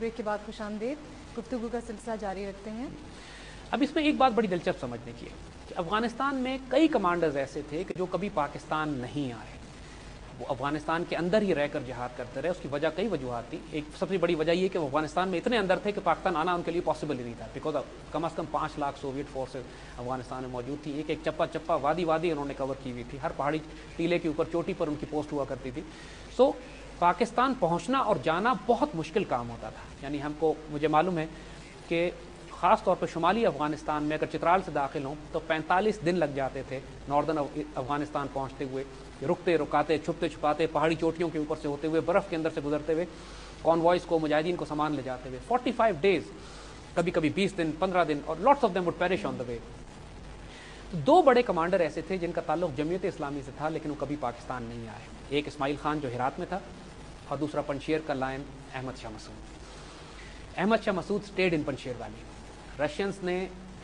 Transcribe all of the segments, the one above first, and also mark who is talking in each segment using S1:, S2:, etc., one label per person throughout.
S1: Break के बाद खुश आमदीद, गुफ्तगू का सिलसिला जारी रखते हैं।
S2: अब इसमें एक बात बड़ी दिलचस्प समझने की है कि अफगानिस्तान में कई कमांडर्स ऐसे थे कि जो कभी पाकिस्तान नहीं आए, वो अफगानिस्तान के अंदर ही रहकर जिहाद करते रहे। उसकी वजह कई वजूहत थी। एक सबसे बड़ी वजह ये कि वो अफगानिस्तान में इतने अंदर थे कि पाकिस्तान आना उनके लिए पॉसिबल ही नहीं था, बिकॉज कम से कम 5 लाख सोवियत फोर्सेज अफगानिस्तान में मौजूद थी। एक चप्पा चप्पा वादी वादी उन्होंने कवर की हुई थी, हर पहाड़ी टीले के ऊपर चोटी पर उनकी पोस्ट हुआ करती थी। सो पाकिस्तान पहुँचना और जाना बहुत मुश्किल काम होता था। यानी मुझे मालूम है कि ख़ास तौर पर शुमाली अफ़गानिस्तान में अगर चित्राल से दाखिल हों तो 45 दिन लग जाते थे नॉर्दर्न अफ़गानिस्तान पहुंचते हुए, रुकते रुकाते, छुपते छुपाते, पहाड़ी चोटियों के ऊपर से होते हुए, बर्फ़ के अंदर से गुजरते हुए, कॉन्वॉयज़ को, मुजाहिदीन को सामान ले जाते हुए 45 डेज़, कभी कभी 20 दिन, 15 दिन, और lots of them would perish on the way. तो 2 बड़े कमांडर ऐसे थे जिनका ताल्लुक जमीयत इस्लामी से था, लेकिन वो कभी पाकिस्तान नहीं आए। एक इस्माइल खान जो हेरात में था, और दूसरा पंजशेर का lion Ahmad Shah Massoud. Ahmad Shah Massoud stayed in Panjshir valley. Russians ने,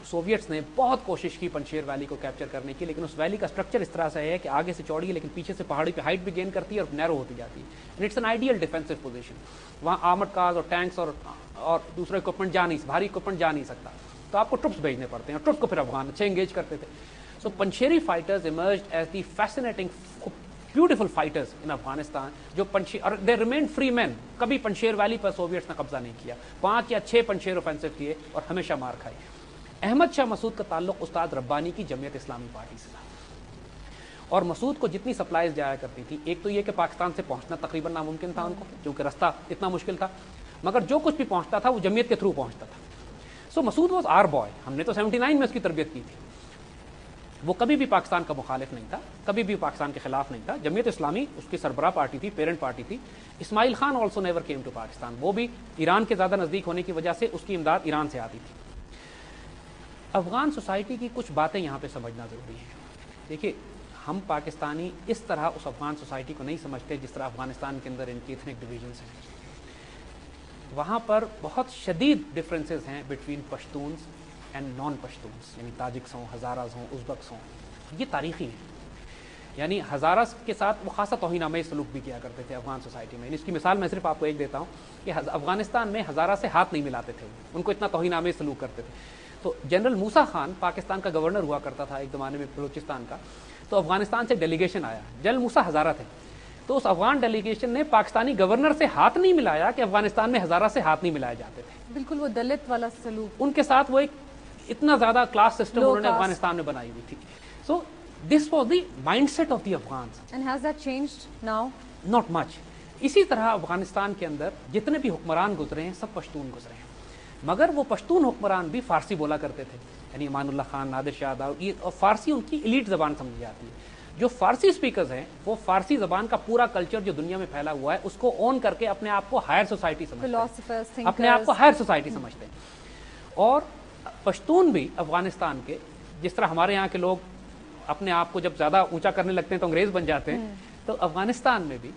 S2: सोवियट्स ने बहुत कोशिश की पंजशेर वैली को कैप्चर करने की, लेकिन उस वैली का स्ट्रक्चर इस तरह से है कि आगे से चौड़ी है लेकिन पीछे से पहाड़ी पे हाइट भी गेन करती है और नैरो होती जाती है। And it's an ideal defensive position. वहाँ आर्मर्ड कार्स और टैंक्स और दूसरा इक्विपमेंट भारी इक्विपमेंट जा नहीं सकता, तो आपको ट्रुप्स भेजने पड़ते हैं। ट्रुप्स को फिर अफगान अच्छे एंगेज करते थे। So Panjshiri fighters emerged as the fascinating beautiful fighters in Afghanistan, जो और दे रिमेन फ्री मैन। कभी पंजशेर वैली पर सोवियट्स ने कब्जा नहीं किया। 5 या 6 पंजशेर ऑफेंसिव किए और हमेशा मार खाई। अहमद शाह मसूद का ताल्लुक उस्ताद रब्बानी की जमीयत इस्लामी पार्टी से था, और मसूद को जितनी सप्लाईज जाया करती थी, एक तो ये कि पाकिस्तान से पहुंचना तकरीबन नामुमकिन था उनको, क्योंकि रास्ता इतना मुश्किल था, मगर जो कुछ भी पहुंचता था वो जमीयत के थ्रू पहुंचता था। सो मसूद वॉज आर बॉय। हमने तो 79 में उसकी तरबियत की थी। वो कभी भी पाकिस्तान का मुखालिफ नहीं था, कभी भी पाकिस्तान के खिलाफ नहीं था। जमीयत इस्लामी उसकी सरबराह पार्टी थी, पेरेंट पार्टी थी। Ismail Khan also never came to Pakistan. वो भी ईरान के ज़्यादा नज़दीक होने की वजह से उसकी इमदाद ईरान से आती थी। अफगान सोसाइटी की कुछ बातें यहाँ पे समझना ज़रूरी है। देखिए, हम पाकिस्तानी इस तरह उस अफगान सोसाइटी को नहीं समझते जिस तरह अफगानिस्तान के अंदर इनकी एथनिक डिवीजन्स हैं। वहाँ पर बहुत शदीद डिफरेंसेस हैं between Pashtuns and non Pashtuns, यानी ताजिक्स हों, हज़ारास हों, उज़्बक्स हों। ये तारीख़ी है। यानी हज़ारास के साथ वो खासा तौहीनामे सलूक भी किया करते थे अफगान सोसाइटी में। इसकी मिसाल मैं सिर्फ आपको एक देता हूँ कि अफगानिस्तान में हज़ारा से हाथ नहीं मिलाते थे, उनको इतना तौहीनामे सलूक करते थे। तो जनरल मूसा खान पाकिस्तान का गवर्नर हुआ करता था एक ज़माने में बलूचिस्तान का। तो अफगानिस्तान से डेलीगेशन आया, जनरल मूसा हज़ारा थे, तो उस अफगान डेलीगेशन ने पाकिस्तानी गवर्नर से हाथ नहीं मिलाया कि अफगानिस्तान में हज़ारा से हाथ नहीं मिलाए जाते थे।
S1: बिल्कुल वो दलित वाला सलूक
S2: उनके साथ, वो एक इतना ज़्यादा क्लास सिस्टम उन्होंने अफगानिस्तान में बनाई हुई थी। So this was the mindset of the Afghans.
S1: And has that changed now?
S2: Not much. इसी तरह अफगानिस्तान के अंदर जितने भी हुक्मरान गुजरे हैं सब पश्तून गुजरे हैं, मगर वो पश्तून हुक्मरान भी फारसी बोला करते थे। यानी अमानुल्लाह खान, नादिर शाह दाऊद, और फारसी उनकी एलीट ज़बान समझी जाती है। जो फारसी स्पीकर्स हैं वो फारसी ज़बान का पूरा कल्चर जो दुनिया में फैला हुआ है उसको ऑन करके अपने आप को हायर सोसाइटी समझते हैं, अपने आप को हायर सोसाइटी समझते हैं। और पश्तून भी अफगानिस्तान के, जिस तरह हमारे यहाँ के लोग अपने आप को जब ज़्यादा ऊंचा करने लगते हैं तो अंग्रेज़ बन जाते हैं, तो अफगानिस्तान में भी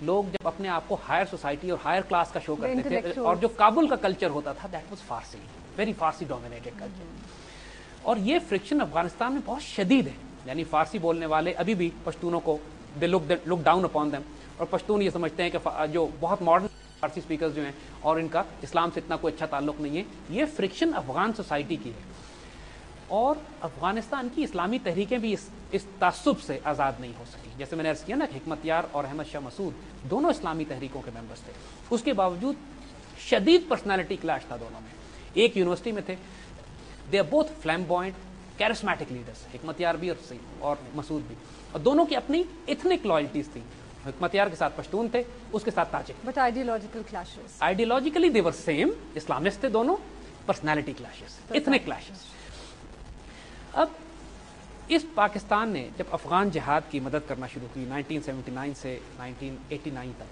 S2: लोग जब अपने आप को हायर सोसाइटी और हायर क्लास का शो करते थे, और जो काबुल का कल्चर होता था that was Farsi, very Farsi dominated culture. और ये फ्रिक्शन अफगानिस्तान में बहुत शदीद है। यानी फारसी बोलने वाले अभी भी पश्तूनों को they look down upon them, और पश्तून ये समझते हैं कि जो बहुत मॉडर्न फारसी स्पीकर्स जो हैं और इनका इस्लाम से इतना कोई अच्छा ताल्लुक नहीं है। ये फ्रिक्शन अफगान सोसाइटी की है। और अफगानिस्तान की इस्लामी तहरीकें भी इस तासुब से आज़ाद नहीं हो सकी। जैसे मैंने अर्ज़ किया ना, हिकमत यार और अहमद शाह मसूद दोनों इस्लामी तहरीकों के मेंबर्स थे। उसके बावजूद शदीद पर्सनालिटी क्लैश था दोनों में। एक यूनिवर्सिटी में थे, they are both flamboyant charismatic leaders, Hekmatyar भी और मसूद भी, और दोनों की अपनी एथनिक लॉयल्टीज थी। हिकमत यार के साथ पश्तून थे, उसके साथ Tajik.
S1: But ideological clashes,
S2: ideologically they were same, Islamist थे दोनों, पर्सनालिटी क्लैशेस, एथनिक क्लैशेस। अब इस पाकिस्तान ने जब अफगान जिहाद की मदद करना शुरू की 1979 से 1989 तक,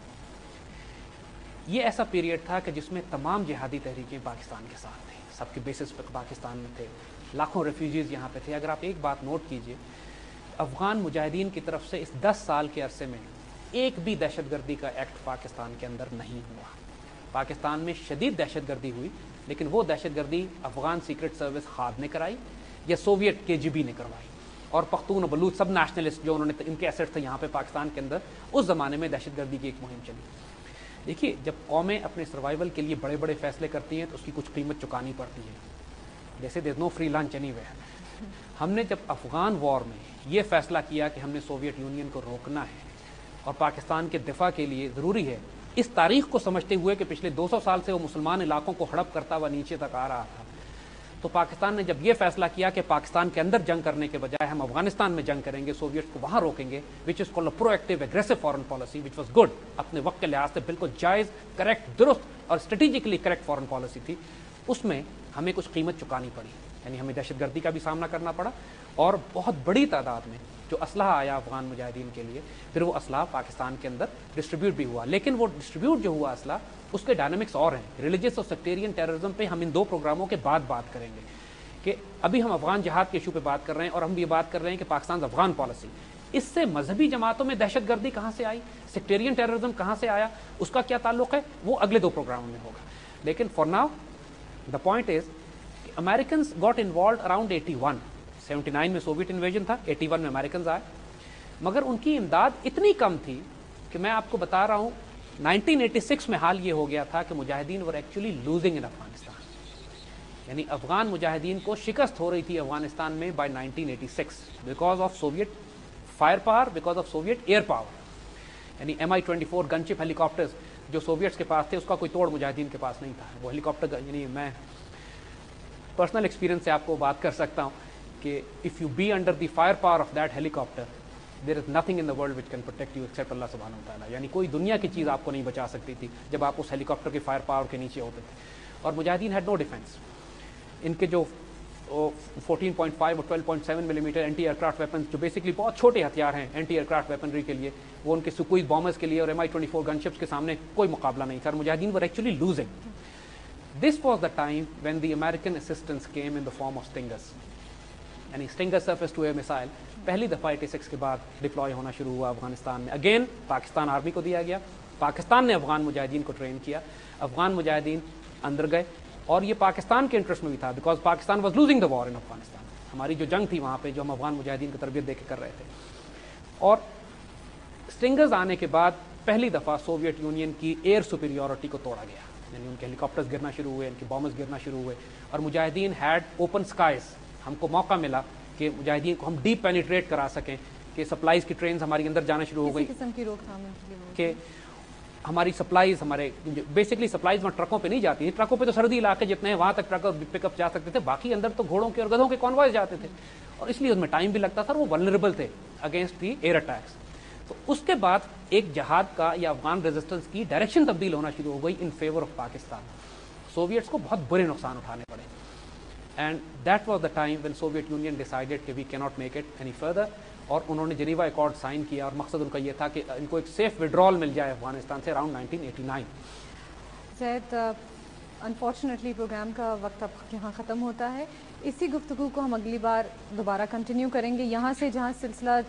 S2: ये ऐसा पीरियड था कि जिसमें तमाम जिहादी तहरीकें पाकिस्तान के साथ थी, सबके बेसिस पर पाकिस्तान में थे, लाखों रेफ्यूजीज़ यहाँ पे थे। अगर आप एक बात नोट कीजिए, अफगान मुजाहिदीन की तरफ से इस 10 साल के अरसे में एक भी दहशतगर्दी का एक्ट पाकिस्तान के अंदर नहीं हुआ। पाकिस्तान में शदीद दहशतगर्दी हुई, लेकिन वो दहशतगर्दी अफगान सीक्रेट सर्विस खाद ने कराई या सोवियत KGB ने करवाई। और पख्तून और बलूच सब नेशनलिस्ट जो उन्होंने इनके एसेट्स थे यहाँ पे पाकिस्तान के अंदर, उस ज़माने में दहशतगर्दी की एक मुहिम चली। देखिए, जब कौमें अपने सर्वाइवल के लिए बड़े बड़े फैसले करती हैं तो उसकी कुछ कीमत चुकानी पड़ती है. जैसे there is no free lunch anywhere. हमने जब अफगान वॉर में ये फैसला किया कि हमने सोवियत यूनियन को रोकना है और पाकिस्तान के दिफा के लिए ज़रूरी है, इस तारीख को समझते हुए कि पिछले 200 साल से वो मुसलमान इलाकों को हड़प करता हुआ नीचे तक आ रहा था, तो पाकिस्तान ने जब ये फैसला किया कि पाकिस्तान के अंदर जंग करने के बजाय हम अफगानिस्तान में जंग करेंगे, सोवियत को वहां रोकेंगे, which is called proactive aggressive foreign policy, which was good, अपने वक्त के लिहाज से बिल्कुल जायज, करेक्ट, दुरुस्त और स्ट्रेटेजिकली करेक्ट फॉरेन पॉलिसी थी. उसमें हमें कुछ कीमत चुकानी पड़ी, यानी हमें दहशतगर्दी का भी सामना करना पड़ा और बहुत बड़ी तादाद में जो असलहा आया अफगान मुजाहिदीन के लिए, फिर वो असलहा पाकिस्तान के अंदर डिस्ट्रीब्यूट भी हुआ. लेकिन वो डिस्ट्रीब्यूट जो हुआ असलहा, उसके डायनामिक्स और हैं. रिलीजियस और सेक्टेरियन टेररिज्म पे हम इन 2 प्रोग्रामों के बाद बात करेंगे कि अभी हम अफगान जिहाद के इशू पे बात कर रहे हैं और हम ये बात कर रहे हैं कि पाकिस्तान अफगान पॉलिसी, इससे मजहबी जमातों में दहशतगर्दी कहाँ से आई, सेक्टेरियन टेररिज्म कहाँ से आया, उसका क्या ताल्लुक है, वो अगले 2 प्रोग्रामों में होगा. लेकिन for now the point is Americans got involve around 81. 79 में सोवियत इन्वेजन था, 81 में अमेरिकन आए, मगर उनकी इमदाद इतनी कम थी कि मैं आपको बता रहा हूं 1986 में हाल ये हो गया था कि Mujahideen were actually losing in Afghanistan, यानी अफगान मुजाहिदीन को शिकस्त हो रही थी अफगानिस्तान में by 1986 because of Soviet fire power, because of Soviet air power. यानी MI-24 गनशिप हेलीकॉप्टर्स जो सोवियट्स के पास थे, उसका कोई तोड़ मुजाहिदीन के पास नहीं था. वो हेलीकॉप्टर, यानी मैं पर्सनल एक्सपीरियंस से आपको बात कर सकता हूं कि if you be under the fire power of that helicopter, there is nothing in the world which can protect you except Allah सुब्हानहू व तआला. यानी कोई दुनिया की चीज़ आपको नहीं बचा सकती थी जब आप उस हेलीकॉप्टर की फायर पावर के नीचे होते थे. और मुजाहिदीन हैड नो डिफेंस. इनके जो 14.5 और 12.7 मिलीमीटर एंटी एयरक्राफ्ट वेपन, जो बेसिकली बहुत छोटे हथियार हैं एंटी एयरक्राफ्ट वेपनरी के लिए, वो उनके सुकोई बॉम्बर्स के लिए और MI-24 गनशिप्स के सामने कोई मुकाबला नहीं था. Mujahideen were actually losing. This was the time when the American assistance came in the form of Stingers. यानी stinger surface to air missile पहली दफ़ा 86 के बाद डिप्लॉय होना शुरू हुआ अफगानिस्तान में. अगेन पाकिस्तान आर्मी को दिया गया, पाकिस्तान ने अफगान मुजाहिदीन को ट्रेन किया, अफगान मुजाहिदीन अंदर गए और ये पाकिस्तान के इंटरेस्ट में भी था because Pakistan was losing the war in Afghanistan. हमारी जो जंग थी वहाँ पे, जो हम अफगान मुजाहिदीन की तरबियत देके कर रहे थे. और स्टिंगर्स आने के बाद पहली दफ़ा सोवियत यूनियन की एयर सुपीरियरिटी को तोड़ा गया, यानी उनके हेलीकॉप्टर्स गिरना शुरू हुए, उनके बॉम्बर्स गिरना शुरू हुए और मुजाहिदीन हैड ओपन स्काइज. हमको मौका मिला कि मुजाहिदीन को हम डीप पेनिट्रेट करा सकें, कि सप्लाईज की ट्रेन हमारी अंदर जाना शुरू हो गई,
S1: किस्म की रोकथाम
S2: कि हमारी सप्लाईज, हमारे बेसिकली सप्लाईज वहाँ ट्रकों पे नहीं जाती थी. ट्रकों पे तो सर्दी इलाके जितने हैं वहाँ तक ट्रक और पिकअप जा सकते थे, बाकी अंदर तो घोड़ों के और गधों के कॉन्वॉयज जाते थे और इसलिए उसमें टाइम भी लगता था और वो वल्नरेबल थे अगेंस्ट दी एयर अटैक्स. तो उसके बाद एक जहाद का या अफगान रेजिस्टेंस की डायरेक्शन तब्दील होना शुरू हो गई in favour of Pakistan. Soviets को बहुत बुरे नुकसान उठाने पड़े and that was the time when Soviet Union decided कि we can not make it any further. और उन्होंने जेनीवा अकॉर्ड साइन किया और मकसद उनका ये था कि इनको एक सेफ विड्रॉल मिल जाए अफगानिस्तान से अराउंड 1989.
S1: ज़ैद, अनफॉर्चुनेटली प्रोग्राम का वक्त अब यहाँ ख़त्म होता है. इसी गुफ्तगू को हम अगली बार दोबारा कंटिन्यू करेंगे, यहाँ से जहाँ सिलसिला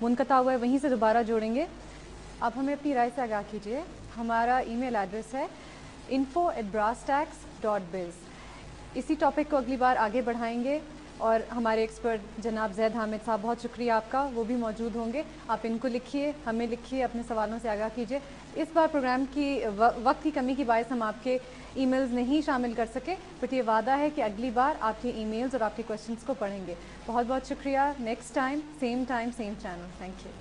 S1: मुनक़ता हुआ है वहीं से दोबारा जोड़ेंगे. आप हमें अपनी राय से आगाह कीजिए. हमारा ईमेल एड्रेस है info@brasstax.biz. इसी टॉपिक को अगली बार आगे बढ़ाएंगे और हमारे एक्सपर्ट जनाब ज़ैद हामिद साहब, बहुत शुक्रिया आपका, वो भी मौजूद होंगे. आप इनको लिखिए, हमें लिखिए, अपने सवालों से आगाह कीजिए. इस बार प्रोग्राम की वक्त की कमी की बायस हम आपके ईमेल्स नहीं शामिल कर सके, बट ये वादा है कि अगली बार आपके ईमेल्स और आपके क्वेश्चंस को पढ़ेंगे. बहुत बहुत शुक्रिया. Next time same channel. Thank you.